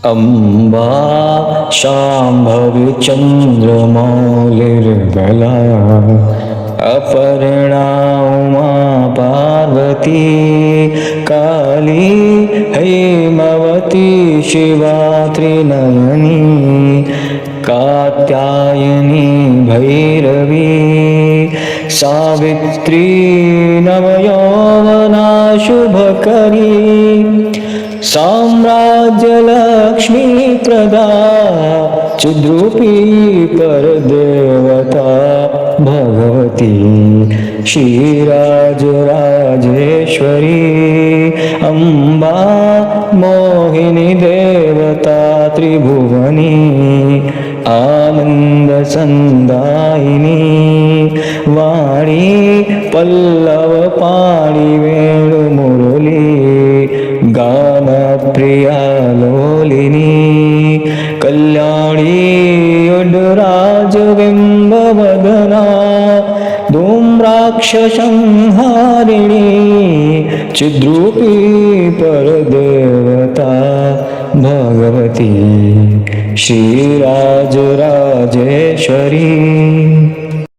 अम्बा शाम्भवी चन्द्रमौलिर्बला अपर्णा उमा पार्वती काली हैमवती शिवा त्रिनयनी कात्यायनी भैरवी सावित्री नवयौवना शुभकरी साम्राज्यलक्ष्मी प्रदा चिद्रूपी परदेवता भगवती श्रीराजराजेश्वरी अम्बा मोहिनी देवता त्रिभुवनी आनन्दसन्दायिनी वाणी पल्लवपाणि वेणुमुरली गानप्रिया लोलिनी कल्याणी उड्राजबिम्बवदना धूम्राक्षसंहारिणी चिद्रूपी परदेवता भगवती श्रीराजराजेश्वरी।